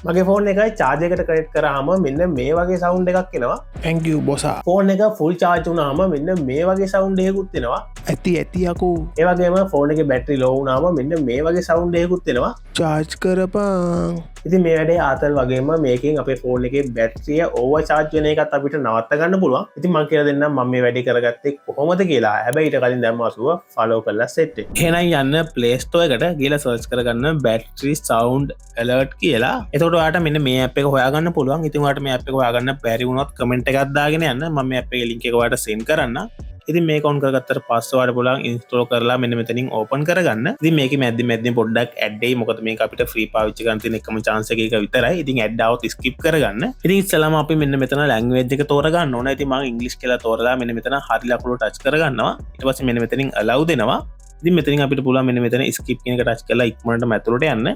මගේ ෆෝන් එකයි චාර්ජයකට කනෙක්ට් කරාම මෙන්න මේ වගේ සවුන්් එකක් එනවා. thank you බොසා. ෆෝන් එක ෆුල් චාර්ජ් වුණාම මෙන්න මේ වගේ සවුන්් එකකුත් එනවා. ඇතියකු ඒ වගේම ෆෝන් එක බැටරි ලෝ වුණාම මෙන්න මේ වගේ සවුන්් එකකුත් එනවා. චාර්ජ් කරපං. ඉතින් මේ වැඩේ ආතල් වගේම මේකින් අපේ ෆෝන් එකේ බැටරිය ඕවර් චාර්ජ් වෙන එකත් අපිට නවත්ත ගන්න පුළුවන්. ඉතින් මම කියලා දෙන්නම් මම මේ වැඩේ කරගත්තේ කොහොමද කියලා. හැබැයි ඊට කලින් දැම්ම අසුව ෆලෝ කරලා සෙට් එක. එහෙනම් යන්න Play Store එකට ගිහලා සර්ච් කරගන්න battery sound alert කියලා. එතකොට ඔයාලට මෙන්න මේ app එක හොයාගන්න පුළුවන්. ඉතින් ඔයාලට මේ app එක හොයාගන්න බැරි වුණොත් comment එකක් දාගෙන යන්න. මම මේ app එකේ link එක ඔයාලට send කරන්න. ඉතින් මේක ඔන් කරගත්තට පස්සේ ඔයාලට පුළුවන් install කරලා මෙන්න මෙතනින් open කරගන්න. ඉතින් මේකේ මැද්දේ පොඩ්ඩක් ad එයි. මොකද මේක අපිට free පාවිච්චි කරන්න තියෙන එකම chance එක විතරයි. ඉතින් ad આવොත් skip කරගන්න. ඉතින් ඉස්සෙල්ලාම අපි මෙන්න මෙතන language එක තෝරගන්න ඕන. ඉතින් මම English කියලා තෝරලා මෙන්න මෙතන හරි ලකුණු touch කරගන්නවා. ඊට පස්සේ මෙන්න මෙතනින් allow දෙනවා. ඉතින් මෙතනින් අපිට පුළුවන් මෙන්න මෙතන skip කියන එක touch කරලා ඉක්මනටම ඇතුළට යන්න.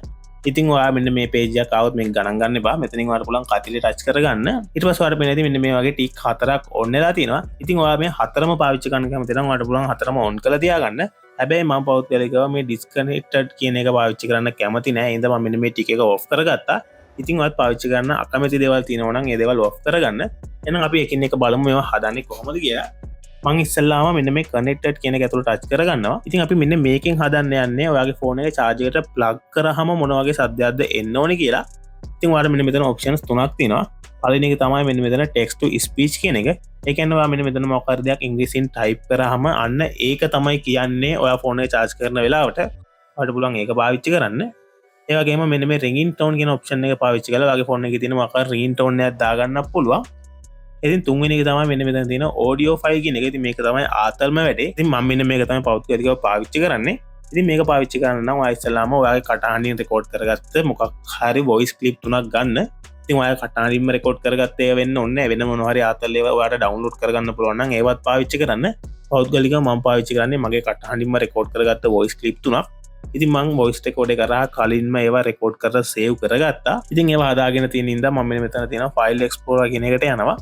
ඉතින් ඔයා මෙන්න මේ page එක આવොත් මේක ගණන් ගන්න එපා. මෙතනින් ඔයාලට පුළුවන් කතිලේ touch කරගන්න. ඊට පස්සේ ඔයාලට පේනවා මෙන්න මේ වගේ ටික් හතරක් on වෙලා තියෙනවා. ඉතින් ඔයා මේ හතරම පාවිච්චි කරන්න කැමති නම් ඔයාලට පුළුවන් හතරම on කරලා තියාගන්න. හැබැයි මම පෞද්ගලිකව මේ disconnected කියන එක පාවිච්චි කරන්න කැමති නෑ. ඒ හින්දා මම මෙන්න මේ ටික එක off කරගත්තා. ඉතින් ඔයත් පාවිච්චි කරන්න අකමැති දේවල් තියෙනවා නම් ඒ දේවල් off කරගන්න. එහෙනම් අපි එකින් එක බලමු මේවා හදන්නේ කොහොමද කියලා. මං ඉස්සල්ලාම මෙන්න මේ කනෙක්ටඩ් කියන එක ඇතුළට ටච් කරගන්නවා. ඉතින් අපි මෙන්න මේකෙන් හදන්න යන්නේ ඔයාගේ ෆෝන් එකේ charge එකට plug කරාම මොන වගේ සද්දයක්ද එන්න ඕනේ කියලා. ඉතින් ඔයාලට මෙන්න මෙතන options තුනක් තියෙනවා. පළවෙනි එක තමයි මෙන්න මෙතන text to speech කියන එක. ඒ කියන්නේ ඔයා මෙන්න මෙතන මොකක් හරි දෙයක් ඉංග්‍රීසියෙන් type කරාම අන්න ඒක තමයි කියන්නේ ඔයා ෆෝන් එක charge කරන වෙලාවට. ඔයාලට පුළුවන් ඒක පාවිච්චි කරන්න. ඒ වගේම මෙන්න මේ ringing tone කියන option එක පාවිච්චි කරලා ඔයාගේ ෆෝන් එකේ තියෙන මොකක් හරි ringing tone එකක් දාගන්නත් පුළුවන්. ඉතින් තුන්වෙනි එක තමයි මෙන්න මෙතන තියෙන audio file කියන එක. ඉතින් මේක තමයි ආතල්ම වැඩේ. ඉතින් මම මෙන්න මේක තමයි පෞද්ගලිකව පාවිච්චි කරන්නේ. ඉතින් මේක පාවිච්චි කරන්න නම් ඔයා ඉස්සෙල්ලාම ඔයාගේ කටහඬින් රෙකෝඩ් කරගත්ත මොකක් හරි voice clip තුනක් ගන්න. ඉතින් ඔයා කටහඬින්ම රෙකෝඩ් කරගත්තේ වෙන්න ඕනේ නැහැ. වෙන මොනවා හරි ආතල් ඒවා ඔයාලට ඩවුන්ලෝඩ් කරගන්න පුළුවන් නම් ඒවත් පාවිච්චි කරන්න. පෞද්ගලිකව මම පාවිච්චි කරන්නේ මගේ කටහඬින්ම රෙකෝඩ් කරගත්ත voice clip තුනක්. ඉතින් මං voice record එක කරා කලින්ම ඒවා රෙකෝඩ් කරලා save කරගත්තා. ඉතින් ඒවා හදාගෙන තියෙන ඉඳන් මම මෙතන තියෙන file explorer කියන එකට යනවා.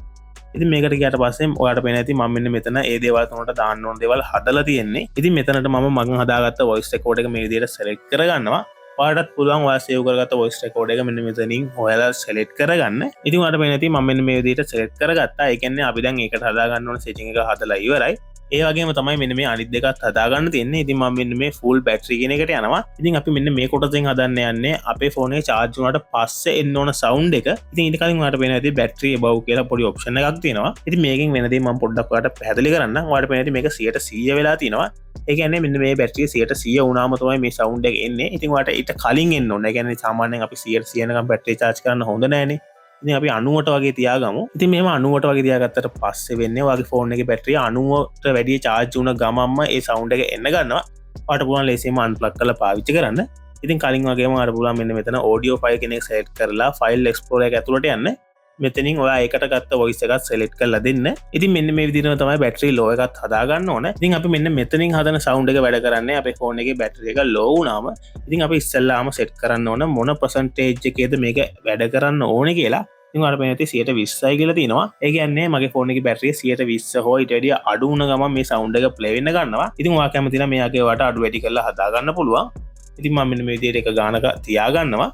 ඉතින් මේකට ගියාට පස්සේ ඔයාලට පේන ඇති මම මෙන්න මෙතන ඒ දේවල් තුනට දාන්න ඕන දේවල් හදලා තියෙන්නේ. ඉතින් මෙතනට මම මගෙන් හදාගත්ත voice record එක මේ විදිහට select කරගන්නවා. ඔයාලටත් පුළුවන් ඔයා save කරගත්ත voice record එක මෙන්න මෙතනින් ඔයාලා select කරගන්න. ඉතින් ඔයාලට පේන ඇති මම මෙන්න මේ විදිහට select කරගත්තා. ඒ කියන්නේ අපි දැන් ඒකට හදාගන්න ඕන setting එක හදලා ඉවරයි. ඒ වගේම තමයි මෙන්න මේ අනිත් දෙකත් හදාගන්න තියෙන්නේ. ඉතින් මම මෙන්න මේ full battery කියන එකට යනවා. ඉතින් අපි මෙන්න මේ කොටසෙන් හදන්න යන්නේ අපේ ෆෝන් එකේ charge වුණාට පස්සේ එන්න ඕන sound එක. ඉතින් ඊට කලින් ඔයාලට පේන ඇති battery above කියලා පොඩි option එකක් තියෙනවා. ඉතින් මේකෙන් වෙන දේ මම පොඩ්ඩක් ඔයාලට පැහැදිලි කරන්නම්. ඔයාලට පේන ඇති මේක 100% වෙලා තියෙනවා. ඒ කියන්නේ මෙන්න මේ battery 100% වුණාම තමයි මේ sound එක එන්නේ. ඉතින් ඔයාලට ඊට කලින් එන්න ඕන. ඒ කියන්නේ සාමාන්‍යයෙන් අපි 100% යනකම් battery charge කරන්න හොඳ නෑනේ. ඉතින් අපි 90ට වගේ තියාගමු. ඉතින් මේව 90ට වගේ තියාගත්තට පස්සේ වෙන්නේ ඔයාගේ ෆෝන් එකේ බැටරිය 90ට වැඩි charge වුණ ගමන්ම ඒ sound එක එන්න ගන්නවා. ඔයාලට පුළුවන් ලේසියෙන්ම unplug කරලා පාවිච්චි කරන්න. ඉතින් කලින් වගේම ඔයාලට පුළුවන් මෙන්න මෙතන audio file කියන එක select කරලා file explorer එක ඇතුළට යන්න. මෙතනින් ඔයා ඒකට ගත්ත voice එකත් select කරලා දෙන්න. ඉතින් මෙන්න මේ විදිහටම තමයි battery low එකත් හදා ගන්න ඕන. ඉතින් අපි මෙන්න මෙතනින් හදන sound එක වැඩ කරන්නේ අපේ ෆෝන් එකේ battery එක low වුණාම. ඉතින් අපි ඉස්සෙල්ලාම set කරන්න ඕන මොන percentage එකේද මේක වැඩ කරන්න ඕනේ කියලා. ඉතින් ඔයාලට පේන ඇති 120යි කියලා තියෙනවා. ඒ කියන්නේ මගේ ෆෝන් එකේ බැටරිය 120 හෝ ඊට වැඩිය අඩු වුණ ගමන් මේ sound එක play වෙන්න ගන්නවා. ඉතින් ඔයා කැමති නම් මෙයාගේ වට අඩු වැඩි කරලා හදා ගන්න පුළුවන්. ඉතින් මම මෙන්න මේ විදිහට එක ගානක තියා ගන්නවා.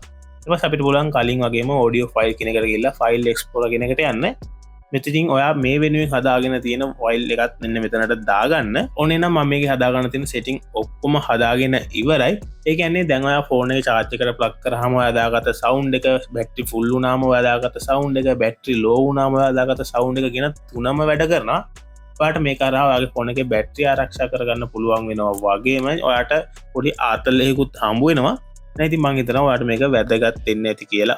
ඊට පස්සේ අපිට පුළුවන් කලින් වගේම audio file කියන එකට ගිහලා file explorer කියන එකට යන්න. මෙතනින් ඔයා මේ වෙනුවෙන් හදාගෙන තියෙන file එකත් මෙන්න මෙතනට දාගන්න. ඕනේ නම් මම මේකේ හදාගන්න තියෙන setting ඔක්කොම හදාගෙන ඉවරයි. ඒ කියන්නේ දැන් ඔයා ෆෝන් එකේ charge එකට plug කරාම ඔයා දාගත්ත sound එක, battery full වුණාම ඔයා දාගත්ත sound එක, battery low වුණාම ඔයා දාගත්ත sound එක කියන තුනම වැඩ කරනවා. ඔයාට මේක කරා ඔයාගේ ෆෝන් එකේ battery ආරක්ෂා කරගන්න පුළුවන් වෙනවා. වගේම ඔයාට පොඩි ආතල් එකකුත් හම්බ වෙනවා. නැතිනම් මං හිතනවා ඔයාට මේක වැදගත් වෙන්න ඇති කියලා.